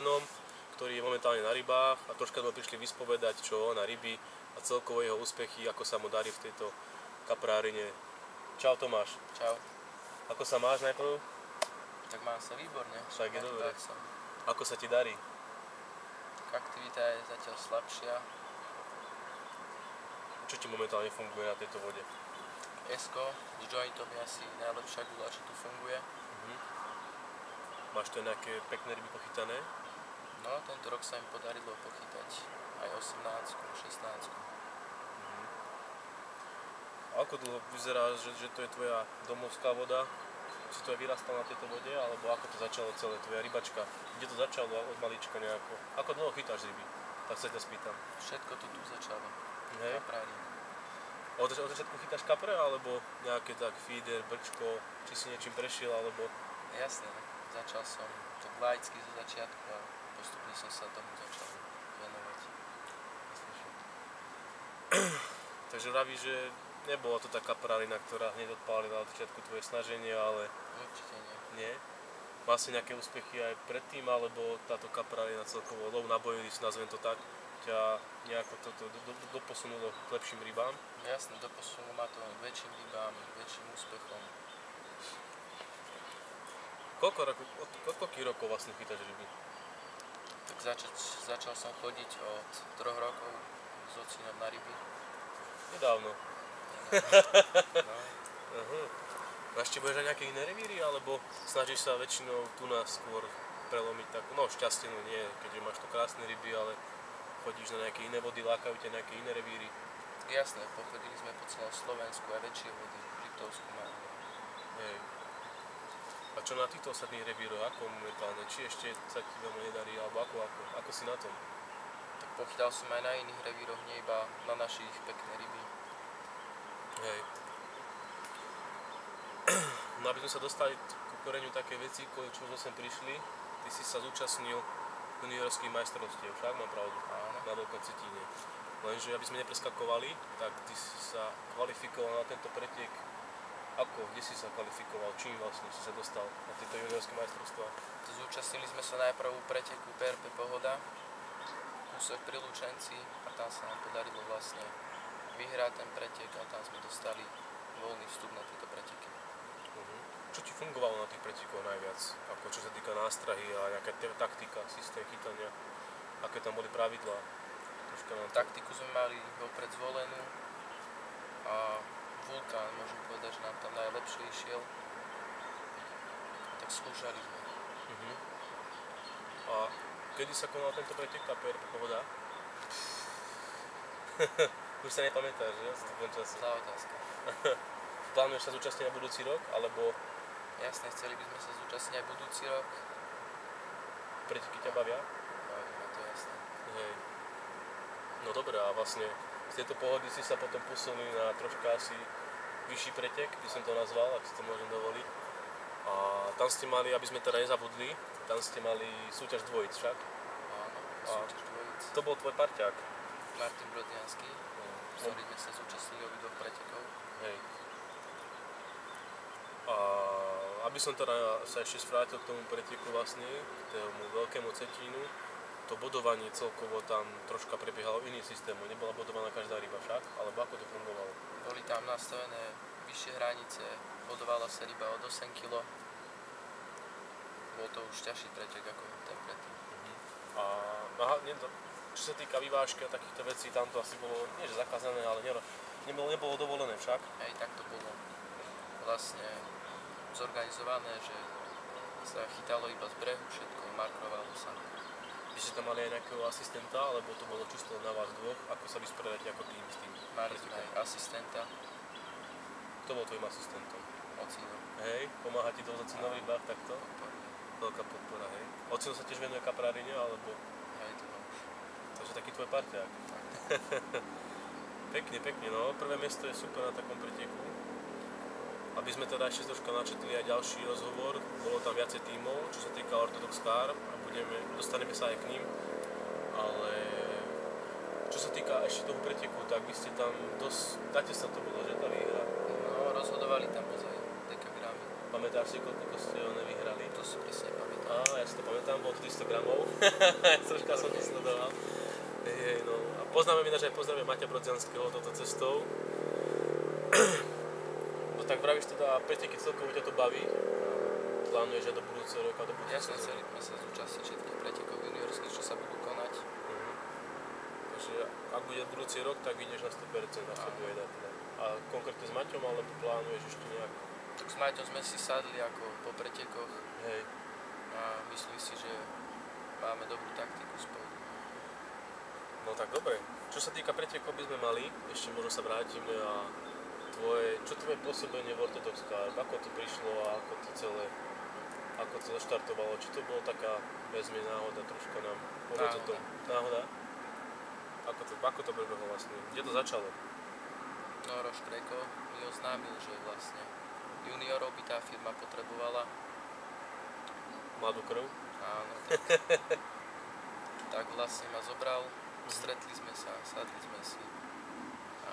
členom, ktorý je momentálne na rybách a troška sme prišli vyspovedať, čo na ryby a celkovo jeho úspechy, ako sa mu darí v tejto kaprárine. Čau Tomáš. Čau. Ako sa máš najprv? Tak mám sa výborne. Tak je dobre. Ako sa ti darí? Tak aktivita je zatiaľ slabšia. Čo ti momentálne funguje na tejto vode? Esko s jointom je asi najlepšia gula, čo tu funguje. Máš tu nejaké pekné ryby pochytané? No, tento rok sa mi podarilo pochytať aj 18, 16. A ako dlho vyzerá, že to je tvoja domovská voda? Si to aj vyrastal na tejto vode, alebo ako to začalo celé, tvoja rybačka? Kde to začalo od malička nejako? Ako dlho chytáš ryby? Tak sa ťa spýtam. Všetko to tu začalo. Hej. Kaprárine. Od začiatku chytáš kapre, alebo nejaké tak feeder, brčko, či si niečím prešiel, alebo... Jasné, začal som to laicky zo začiatku a postupne som sa tomu začal venovať. Takže vravíš, že nebola to tá kaprárina, ktorá hneď odpálila od začiatku tvoje snaženie, ale... Určite nie. Nie? Mal si nejaké úspechy aj predtým, alebo táto kaprárina celkovo lov na boji, si nazvem to tak, ťa nejako toto doposunulo k lepším rybám? Jasné, doposunulo ma to k väčším rybám, väčším úspechom. Koľko rokov vlastne chytáš ryby? Tak začal som chodiť od 3 rokov s ocinom na ryby. Nedávno. No. Navštevuješ aj nejaké iné revíry, alebo snažíš sa väčšinou tu nás skôr prelomiť takú, no šťastnenú nie, keďže máš tu krásne ryby, ale chodíš na nejaké iné vody, lákajú ťa nejaké iné revíry? Jasné, pochodili sme po celom Slovensku aj väčšie vody, Liptovsku máme. Hej. A čo na týchto ostatných revíroch, ako momentálne? Či ešte sa ti veľmi nedarí, alebo ako si na tom? Tak pochytal som aj na iných revíroch, nie iba na našich pekné ryby. Hej. No aby sme sa dostali ku koreňu také veci, čo sme sem prišli, ty si sa zúčastnil juniorských majstrovstiev, však mám pravdu? Áno. Na Veľkom Cetíne. Lenže aby sme nepreskakovali, tak ty si sa kvalifikoval na tento pretek. Ako? Kde si sa kvalifikoval? Čím vlastne si sa dostal na tieto juniorské majstrovstvá? Zúčastnili sme sa najprv u preteku PRP Pohoda, kúsok pri Lučenci a tam sa nám podarilo vlastne vyhrať ten pretek a tam sme dostali voľný vstup na tieto preteky. Čo ti fungovalo na tých pretekoch najviac? Ako čo sa týka nástrahy a nejaká taktika, systém chytania? Aké tam boli pravidlá? Taktiku sme mali vopred zvolenú a Vulkán, môžem povedať, že nám tam najlepšie išiel. Tak skúšali sme. A kedy sa konal tento pretek, tá PRP Pohoda? Už sa nepamätáš, že? Zlá otázka. Plánuješ sa zúčastniť na budúci rok, alebo... Jasne, chceli by sme sa zúčastniť aj budúci rok. Preteky ťa bavia? Baví ma to, jasné. Hej. No dobré, a vlastne z tejto Pohody si sa potom posunuli na troška asi vyšší pretek, by som to nazval, ak si to môžem dovoliť. A tam ste mali, aby sme teda nezabudli, tam ste mali súťaž dvojic však? Áno, súťaž dvojic. To bol tvoj parťák? Martin Brodianský, ktorý sme sa zúčastnili obidvoch pretekov. Hej. A aby som teda sa ešte vrátil k tomu preteku vlastne, k tomu Veľkému Cetínu, to bodovanie celkovo tam troška prebiehalo iným systémom, nebola bodovaná každá ryba však, alebo ako to fungovalo? Boli tam nastavené vyššie hranice, bodovala sa ryba od 8 kg. Bol to už ťažší pretek ako ten predtým. Čo sa týka vyvážky a takýchto vecí, tam to asi bolo, nie že zakázané, ale nebolo dovolené však? Hej, tak to bolo vlastne zorganizované, že sa chytalo iba z brehu, všetko markrovalo sa. Vy ste tam mali aj nejakého asistenta, alebo to bolo čisto na vás dvoch? Ako sa vysporiadate ako tým s tým? Mali sme aj asistenta. Kto bol tvojim asistentom? Ocino. Hej, pomáha ti to v Ocino rybách takto? Veľká podpora, hej. Ocino sa tiež venuje kaprárine, alebo? Hej, to bol už. Takže taký tvoj parťák. Pekne, no. Prvé miesto je super na takom preteku. Aby sme teda ešte troška načetli aj ďalší rozhovor, bolo tam viacej tímov, čo sa týka Orthodox Carp a dostaneme sa aj k ním, ale čo sa týka ešte toho preteku, tak vy ste tam dosť, dáte sa to bolo, že tá výhra? No, rozhodovali tam ozaj dekagramy. Pamätáš si, koľko ste vyhrali? To si presne pamätám. Ja si to pamätám, bolo 300 gramov. Troška som to sledoval. No. A poznáme ináč aj pozdravujem Maťa Brodzianského touto cestou. No tak vravíš teda, preteky celkovo ťa to baví? Plánuješ aj do budúceho roka, do budúceho Jasne, chceli sme sa zúčastniť všetkých pretekov juniorských, čo sa budú konať. Takže ak bude budúci rok, tak ideš na 100% na sebe teda. A konkrétne s Maťom, alebo plánuješ ešte nejak? Tak s Maťom sme si sadli ako po pretekoch. Hej. A myslím si, že máme dobrú taktiku spolu. No tak dobre. Čo sa týka pretekov by sme mali, ešte možno sa vrátime a čo tvoje pôsobenie v Orthodox Carb, ako to prišlo a ako to celé štartovalo, či to bolo taká vezme náhoda, troška nám povedz o tom. Náhoda? Ako to prebehlo vlastne? Kde to začalo? No Roš Kreko mi oznámil, že vlastne juniorov by tá firma potrebovala. Mladú krv? Áno. Tak vlastne ma zobral, stretli sme sa, sadli sme si a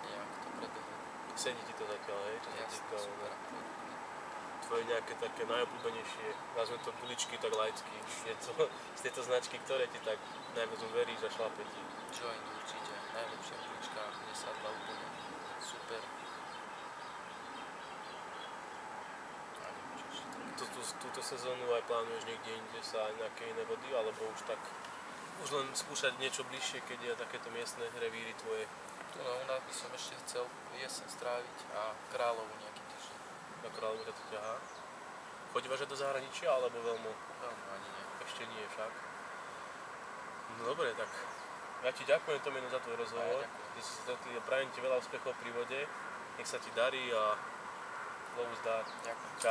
nejak to prebehlo. Sedí ti to zatiaľ, hej? Jasne, super. Tvoje nejaké také najobľúbenejšie, nazvem to guličky tak laicky, z tejto značky, ktoré ti tak najviac uveríš a šlape ti? Joint určite, najlepšia gulička, mne sadla úplne super. A neviem, čo ešte také. Túto sezónu aj plánuješ niekde inde sa aj nejaké iné vody, alebo už len skúšať niečo bližšie, keď je takéto miestne revíry tvoje? Tu u nás by som ešte chcel jesen stráviť a Kráľovu nejaký týždeň. Na Kráľovu ťa to ťahá? Chodívaš aj do zahraničia, alebo veľmi? Veľmi ani nie. Ešte nie však. No dobre, tak ja ti ďakujem, Tomino, za tvoj rozhovor. Ty si stretli a prajem ti veľa úspechov pri vode. Nech sa ti darí a Lovu zdar. Ďakujem. Čau.